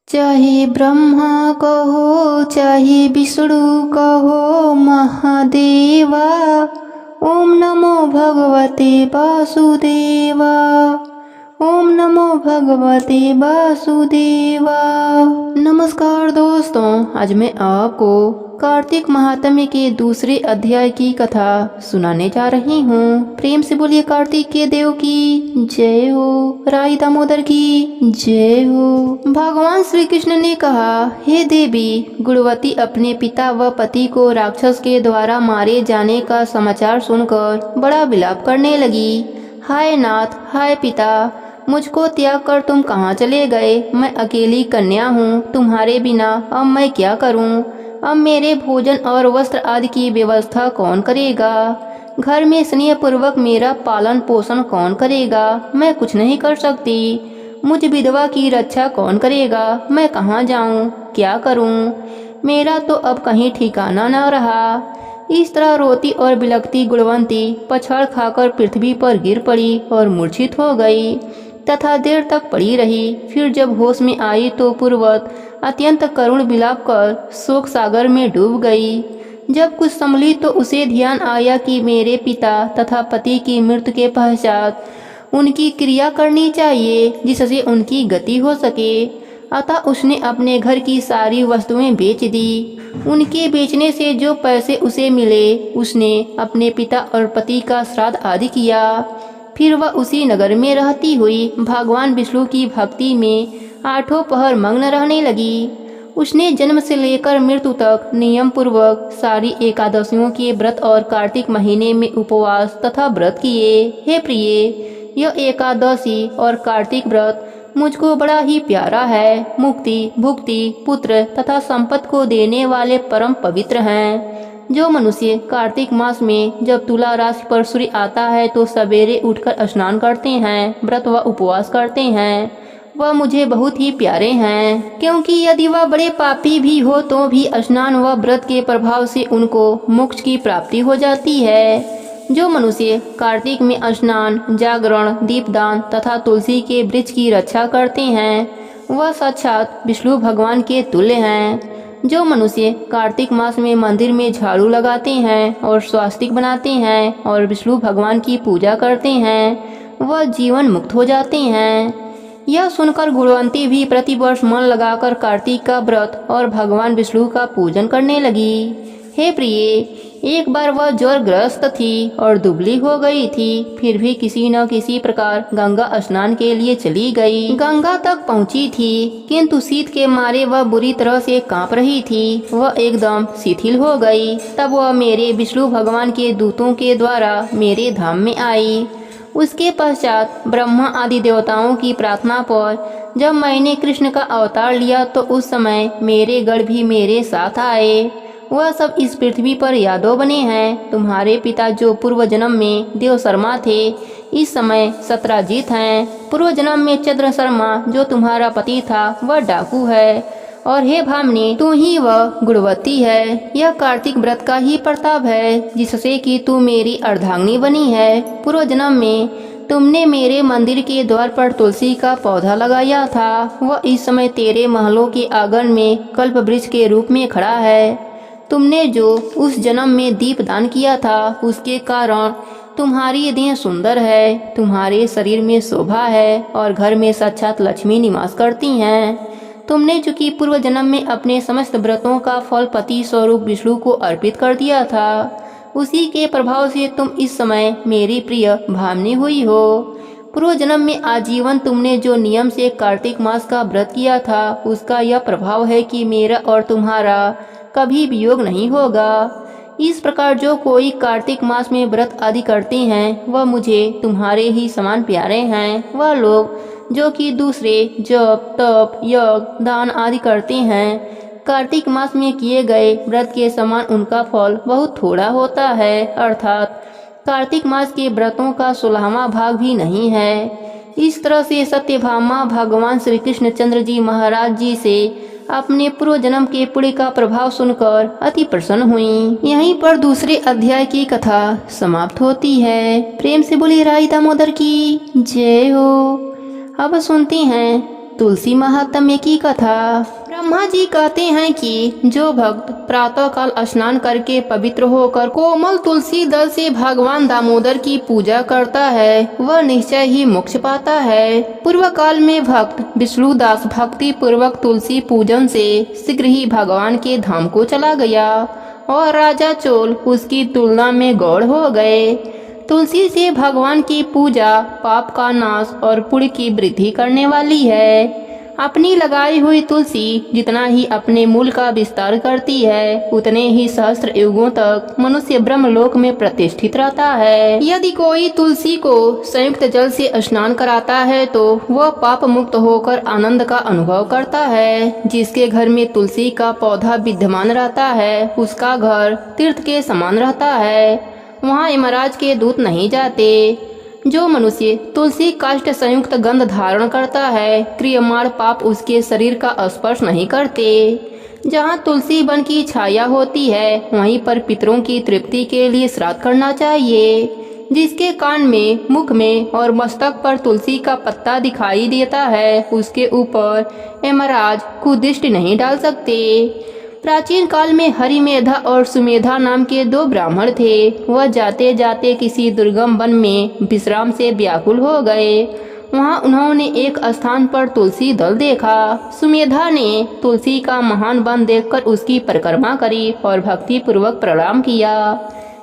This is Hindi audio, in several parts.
चाहे ब्रह्मा कहो चाहे विष्णु कहो महादेवा, ओम नमो भगवते वासुदेवा, ओम नमो भगवते वासुदेवा। नमस्कार दोस्तों, आज मैं आपको कार्तिक महात्म्य के दूसरे अध्याय की कथा सुनाने जा रही हूँ। प्रेम से बोलिए कार्तिक के देव की जय हो, राई दामोदर की जय हो। भगवान श्री कृष्ण ने कहा, हे देवी, गुणवती अपने पिता व पति को राक्षस के द्वारा मारे जाने का समाचार सुनकर बड़ा विलाप करने लगी। हाय नाथ, हाय पिता, मुझको त्याग कर तुम कहाँ चले गए? मैं अकेली कन्या हूँ, तुम्हारे बिना अब मैं क्या करूँ? अब मेरे भोजन और वस्त्र आदि की व्यवस्था कौन करेगा? घर में स्नेह पूर्वक मेरा पालन पोषण कौन करेगा? मैं कुछ नहीं कर सकती। मुझ विधवा की रक्षा कौन करेगा? मैं कहाँ जाऊँ, क्या करूँ? मेरा तो अब कहीं ठिकाना न रहा। इस तरह रोती और बिलखती गुणवंती पछाड़ खाकर पृथ्वी पर गिर पड़ी और मूर्छित हो गई तथा देर तक पड़ी रही। फिर जब होश में आई तो पूर्ववत अत्यंत करुण विलाप कर शोक सागर में डूब गई। जब कुछ संभली तो उसे ध्यान आया कि मेरे पिता तथा पति की मृत्यु के पश्चात उनकी क्रिया करनी चाहिए जिससे उनकी गति हो सके। अतः उसने अपने घर की सारी वस्तुएं बेच दी। उनके बेचने से जो पैसे उसे मिले उसने अपने पिता और पति का श्राद्ध आदि किया। फिर वह उसी नगर में रहती हुई भगवान विष्णु की भक्ति में आठों पहर मग्न रहने लगी। उसने जन्म से लेकर मृत्यु तक नियम पूर्वक सारी एकादशियों के व्रत और कार्तिक महीने में उपवास तथा व्रत किए। हे प्रिय, यह एकादशी और कार्तिक व्रत मुझको बड़ा ही प्यारा है। मुक्ति, भुक्ति, पुत्र तथा संपत्ति को देने वाले परम पवित्र हैं। जो मनुष्य कार्तिक मास में जब तुला राशि पर सूर्य आता है तो सवेरे उठकर स्नान करते हैं, व्रत व उपवास करते हैं, वह मुझे बहुत ही प्यारे हैं। क्योंकि यदि वह बड़े पापी भी हो तो भी स्नान व व्रत के प्रभाव से उनको मोक्ष की प्राप्ति हो जाती है। जो मनुष्य कार्तिक में स्नान, जागरण, दीपदान तथा तुलसी के वृक्ष की रक्षा करते हैं वह साक्षात विष्णु भगवान के तुल्य हैं। जो मनुष्य कार्तिक मास में मंदिर में झाड़ू लगाते हैं और स्वास्तिक बनाते हैं और विष्णु भगवान की पूजा करते हैं वह जीवन मुक्त हो जाते हैं। यह सुनकर गुणवंती भी प्रतिवर्ष मन लगाकर कार्तिक का व्रत और भगवान विष्णु का पूजन करने लगी। हे प्रिय, एक बार वह ज्वरग्रस्त थी और दुबली हो गई थी, फिर भी किसी न किसी प्रकार गंगा स्नान के लिए चली गई। गंगा तक पहुंची थी किंतु शीत के मारे वह बुरी तरह से कांप रही थी। वह एकदम शिथिल हो गई। तब वह मेरे विष्णु भगवान के दूतों के द्वारा मेरे धाम में आई। उसके पश्चात ब्रह्मा आदि देवताओं की प्रार्थना पर जब मैंने कृष्ण का अवतार लिया तो उस समय मेरे गढ़ भी मेरे साथ आए। वह सब इस पृथ्वी पर यादव बने हैं। तुम्हारे पिता जो पूर्व जन्म में देव शर्मा थे इस समय सत्राजीत हैं। पूर्व जन्म में चंद्र शर्मा जो तुम्हारा पति था वह डाकू है। और हे भामिनी, तू ही वह गुणवती है। यह कार्तिक व्रत का ही प्रताप है जिससे कि तू मेरी अर्धांगिनी बनी है। पूर्व जन्म में तुमने मेरे मंदिर के द्वार पर तुलसी का पौधा लगाया था। वह इस समय तेरे महलों के आंगन में कल्प वृक्ष के रूप में खड़ा है। तुमने जो उस जन्म में दीप दान किया था उसके कारण तुम्हारी देह सुंदर है, तुम्हारे शरीर में शोभा है और घर में साक्षात लक्ष्मी निवास करती हैं। तुमने चूंकि पूर्व जन्म में अपने समस्त व्रतों का फल पति स्वरूप विष्णु को अर्पित कर दिया था, उसी के प्रभाव से तुम इस समय मेरी प्रिय भामिनी हुई हो। पूर्व जन्म में आजीवन तुमने जो नियम से कार्तिक मास का व्रत किया था उसका यह प्रभाव है कि मेरा और तुम्हारा कभी वियोग नहीं होगा। इस प्रकार जो कोई कार्तिक मास में व्रत आदि करते हैं वह मुझे तुम्हारे ही समान प्यारे हैं। वह लोग जो कि दूसरे जप, तप, यज्ञ, दान आदि करते हैं, कार्तिक मास में किए गए व्रत के समान उनका फल बहुत थोड़ा होता है। अर्थात कार्तिक मास के व्रतों का 16वां भाग भी नहीं है। इस तरह से सत्यभामा भगवान श्री कृष्णचंद्र जी महाराज जी से अपने पूर्व जन्म के पुण्य का प्रभाव सुनकर अति प्रसन्न हुई। यहीं पर दूसरे अध्याय की कथा समाप्त होती है। प्रेम से बोली राई दामोदर की जय हो। अब सुनते हैं तुलसी महात्म्य की कथा। ब्रह्मा जी कहते हैं कि जो भक्त प्रातः काल स्नान करके पवित्र होकर कोमल तुलसी दल से भगवान दामोदर की पूजा करता है वह निश्चय ही मोक्ष पाता है। पूर्व काल में भक्त विष्णुदास भक्ति पूर्वक तुलसी पूजन से शीघ्र ही भगवान के धाम को चला गया और राजा चोल उसकी तुलना में गौड़ हो गए। तुलसी से भगवान की पूजा पाप का नाश और पुण्य की वृद्धि करने वाली है। अपनी लगाई हुई तुलसी जितना ही अपने मूल का विस्तार करती है उतने ही सहस्त्र युगों तक मनुष्य ब्रह्मलोक में प्रतिष्ठित रहता है। यदि कोई तुलसी को संयुक्त जल से स्नान कराता है तो वह पाप मुक्त होकर आनंद का अनुभव करता है। जिसके घर में तुलसी का पौधा विद्यमान रहता है उसका घर तीर्थ के समान रहता है, वहाँ यमराज के दूत नहीं जाते। जो मनुष्य तुलसी काष्ठ संयुक्त गंध धारण करता है क्रियमाण पाप उसके शरीर का स्पर्श नहीं करते। जहाँ तुलसी वन की छाया होती है वहीं पर पितरों की तृप्ति के लिए श्राद्ध करना चाहिए। जिसके कान में, मुख में और मस्तक पर तुलसी का पत्ता दिखाई देता है उसके ऊपर यमराज कुदृष्टि नहीं डाल सकते। प्राचीन काल में हरिमेधा और सुमेधा नाम के दो ब्राह्मण थे। वह जाते जाते किसी दुर्गम वन में विश्राम से व्याकुल हो गए। वहां उन्होंने एक स्थान पर तुलसी दल देखा। सुमेधा ने तुलसी का महान वन देखकर उसकी परिक्रमा करी और भक्ति पूर्वक प्रणाम किया।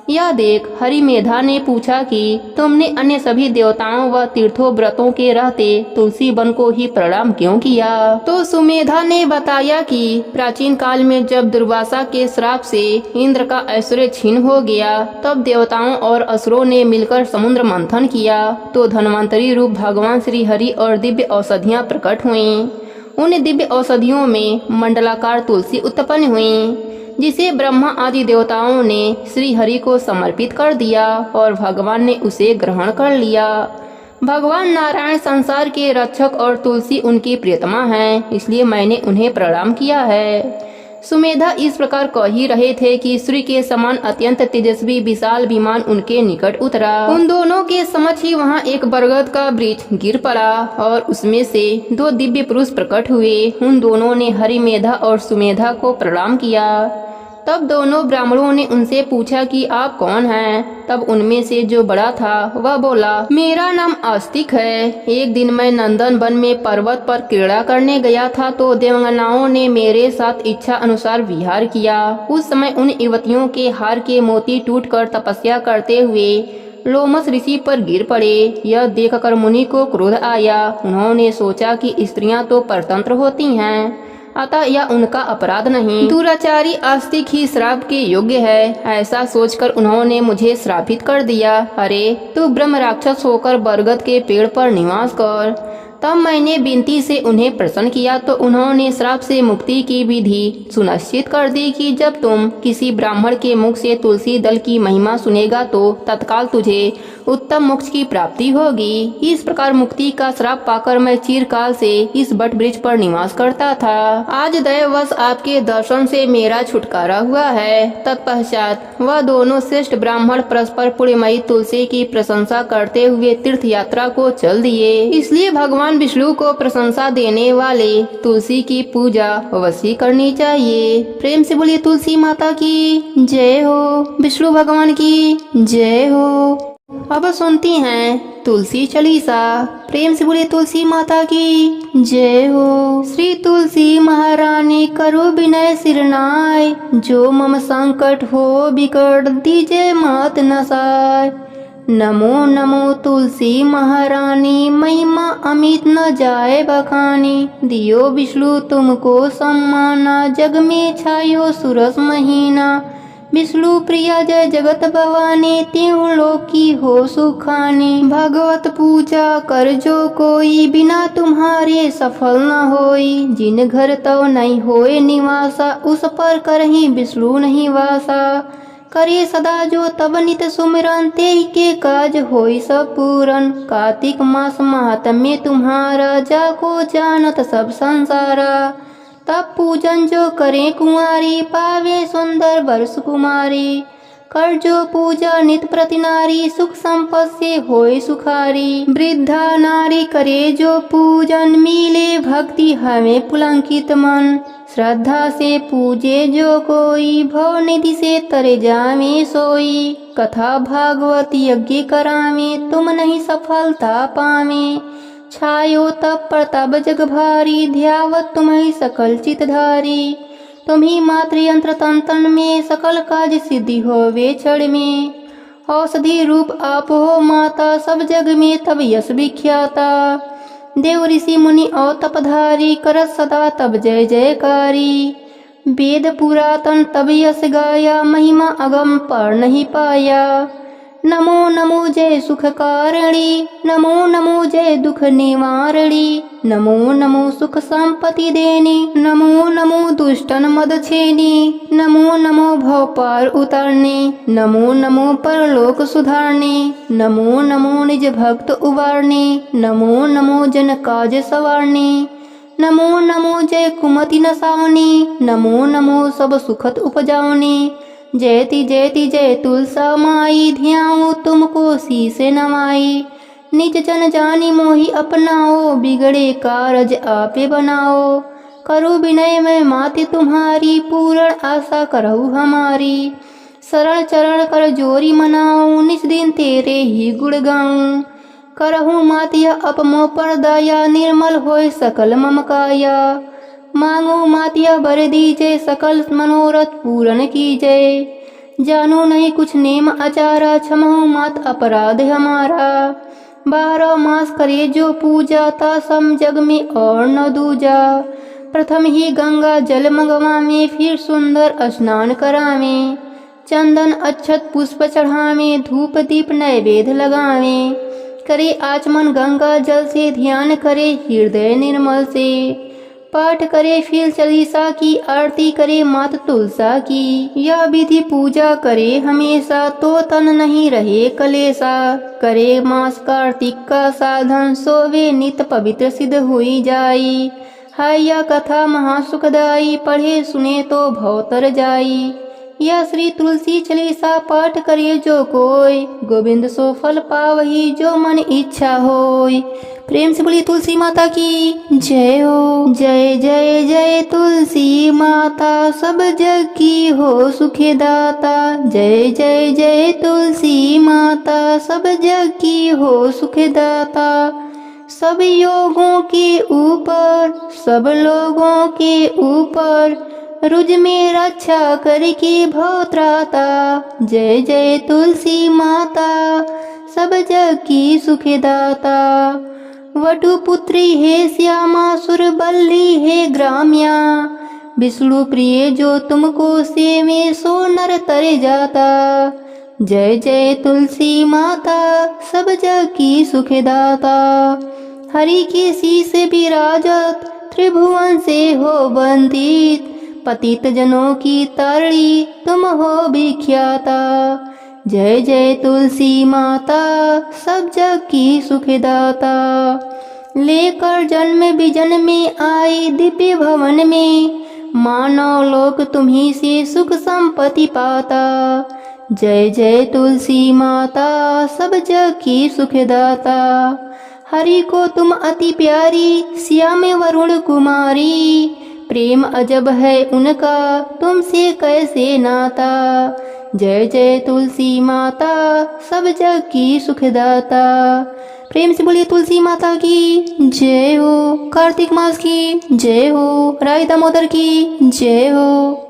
यह देख हरिमेधा ने पूछा कि तुमने अन्य सभी देवताओं व तीर्थों व्रतों के रहते तुलसी वन को ही प्रणाम क्यों किया? तो सुमेधा ने बताया कि प्राचीन काल में जब दुर्वासा के श्राप से इंद्र का ऐश्वर्य छीन हो गया तब देवताओं और असुरों ने मिलकर समुद्र मंथन किया तो धन्वंतरी रूप भगवान श्री हरि और दिव्य औषधियाँ प्रकट हुईं। उन दिव्य औषधियों में मंडलाकार तुलसी उत्पन्न हुई जिसे ब्रह्मा आदि देवताओं ने श्री हरि को समर्पित कर दिया और भगवान ने उसे ग्रहण कर लिया। भगवान नारायण संसार के रक्षक और तुलसी उनकी प्रियतमा हैं, इसलिए मैंने उन्हें प्रणाम किया है। सुमेधा इस प्रकार कह ही रहे थे कि सूर्य के समान अत्यंत तेजस्वी विशाल विमान उनके निकट उतरा। उन दोनों के समक्ष ही वहाँ एक बरगद का वृक्ष गिर पड़ा और उसमें से दो दिव्य पुरुष प्रकट हुए। उन दोनों ने हरिमेधा और सुमेधा को प्रणाम किया। तब दोनों ब्राह्मणों ने उनसे पूछा कि आप कौन हैं? तब उनमें से जो बड़ा था वह बोला, मेरा नाम आस्तिक है। एक दिन मैं नंदन वन में पर्वत पर क्रीड़ा करने गया था तो देवंगनाओं ने मेरे साथ इच्छा अनुसार विहार किया। उस समय उन युवतियों के हार के मोती टूटकर तपस्या करते हुए लोमस ऋषि पर गिर पड़े। यह देखकर मुनि को क्रोध आया। उन्होंने सोचा कि स्त्रियां तो परतंत्र होती हैं, अतः यह उनका अपराध नहीं, दुराचारी आस्तिक ही श्राप के योग्य है। ऐसा सोचकर उन्होंने मुझे श्रापित कर दिया। अरे तू ब्रह्म राक्षस होकर बरगद के पेड़ पर निवास कर। तब मैंने विनती से उन्हें प्रसन्न किया तो उन्होंने श्राप से मुक्ति की विधि सुनिश्चित कर दी कि जब तुम किसी ब्राह्मण के मुख से तुलसी दल की महिमा सुनेगा तो तत्काल तुझे उत्तम मोक्ष की प्राप्ति होगी। इस प्रकार मुक्ति का श्राप पाकर मैं चिरकाल से इस बट वृक्ष पर निवास करता था। आज दैववश आपके दर्शन से मेरा छुटकारा हुआ है। तत्पश्चात वह दोनों श्रेष्ठ ब्राह्मण परस्पर पुण्यमयी तुलसी की प्रशंसा करते हुए तीर्थ यात्रा को चल दिए। इसलिए भगवान विष्णु को प्रशंसा देने वाले तुलसी की पूजा अवश्य करनी चाहिए। प्रेम से बोलिए तुलसी माता की जय हो, विष्णु भगवान की जय हो। अब सुनती हैं तुलसी चालीसा। प्रेम से बोलिए तुलसी माता की जय हो। श्री तुलसी महारानी करो विनय सिरनाय, जो मम संकट हो बिकट दीजे मात नसाय। नमो नमो तुलसी महारानी, महिमा अमित न जाए बखानी। दियो विष्णु तुमको सम्माना, जग में छायो सुरस महीना। विष्णु प्रिया जय जगत भवानी, त्यों लोक की हो सुखानी। भगवत पूजा कर जो कोई, बिना तुम्हारे सफल न होई। जिन घर तव नहीं होए निवासा, उस पर करहीं विष्णु नहीं वासा। करे सदा जो तब नित सुमिरन, ते के काज होई सब पूरन। कार्तिक मास महात्म्य तुम्हारा, जाको जानत सब संसारा। तब पूजन जो करे कुंवारी, पावे सुंदर वर्ष कुमारी। कर जो पूजा नित प्रति नारी, सुख संपद से होए सुखारी। वृद्धा नारी करे जो पूजन, मिले भक्ति हमें पुलंकित मन। श्रद्धा से पूजे जो कोई, भव निधि से तरे जामे सोई। कथा भागवत यज्ञ करावे, तुम नहीं सफलता पावे। छायो तब प्रताप जग भारी, ध्यावत तुम्हें सकल चितधारी। तुम्ही मात्र यंत्र तंत्र में, सकल काज सिद्धि होवे क्षण में। औषधि रूप आप हो माता, सब जग में तब यश विख्याता। देव ऋषि मुनि और तपधारी, करत सदा तब जय जयकारी। वेद पुरातन तब यश गाया, महिमा अगम पर नहीं पाया। नमो नमो जय सुख कारिणी, नमो नमो जय दुख निवारणी। नमो नमो सुख संपत्ति देनी, नमो नमो दुष्टन मद छेनी। नमो नमो भव पार उतारने, नमो नमो परलोक सुधारने। नमो नमो निज भक्त उबारने, नमो नमो जन काज सवारने। नमो नमो जय कुमति नसावनी, नमो नमो सब सुखद उपजावनी। जयति जयति जय तुलसा माई, ध्याऊं तुमको शीस नवाई। निज जन जानी मोहि अपनाओ, बिगड़े कारज आपे बनाओ। करो विनय में माति तुम्हारी, पूर्ण आशा करहु हमारी। शरण चरण कर जोरी मनाऊं, निज दिन तेरे ही गुण गाऊं। करहु माति अपमो पर दया, निर्मल होय सकल मम काया। मांगो मातिया बर दीजे, सकल मनोरथ पूर्ण कीजय। जानो नहीं कुछ नेम आचारा, क्षमो मात अपराध हमारा। 12 मास करे जो पूजा, ता सम जग में और न दूजा। प्रथम ही गंगा जल मंगवावे, फिर सुंदर स्नान करावे। चंदन अक्षत पुष्प चढ़ावे, धूप दीप नैवेद्य लगावे। करे आचमन गंगा जल से, ध्यान करे हृदय निर्मल से। पाठ करे फिर चालीसा की, आरती करे मात तुलसा की। यह विधि पूजा करे हमेशा, तो तन नहीं रहे कलेसा। करे मास कार्तिक का साधन, सोवे नित पवित्र सिद्ध हुई जाई। हाय यह कथा महासुखदाई, पढ़े सुने तो भवतर जाई। यह श्री तुलसी चालीसा पाठ करे जो कोई, गोविंद सो फल पावही जो मन इच्छा होय। प्रेम से बोली तुलसी माता की जय हो। जय जय जय तुलसी माता, सब जग की हो सुखे दाता। जय जय जय तुलसी माता, सब जग की हो सुखे दाता। सब योगों के ऊपर, सब लोगों के ऊपर, रुज में रक्षा करके भव त्राता। जय जय तुलसी माता, सब जग की सुखदाता। वटुपुत्री हे श्यामा, सुरबल्ली हे ग्राम्या। विष्णु प्रिय जो तुमको सेवे, सो नर तरे जाता। जय जय तुलसी माता, सब जग की सुखदाता। हरि की शीस विराजत, त्रिभुवन से हो वंदित। पतित जनों की तारणी, तुम हो विख्याता। जय जय तुलसी माता, सब जग की सुखदाता। लेकर जन्म विजन में आई, दिव्य भवन में। मानव लोक तुम्ही से सुख संपत्ति पाता। जय जय तुलसी माता, सब जग की सुखदाता। हरि को तुम अति प्यारी, श्याम वरुण कुमारी। प्रेम अजब है उनका, तुमसे कैसे नाता। जय जय तुलसी माता, सब जग की सुखदाता। प्रेम से बोलिए तुलसी माता की जय हो। कार्तिक मास की जय हो। राय दामोदर की जय हो।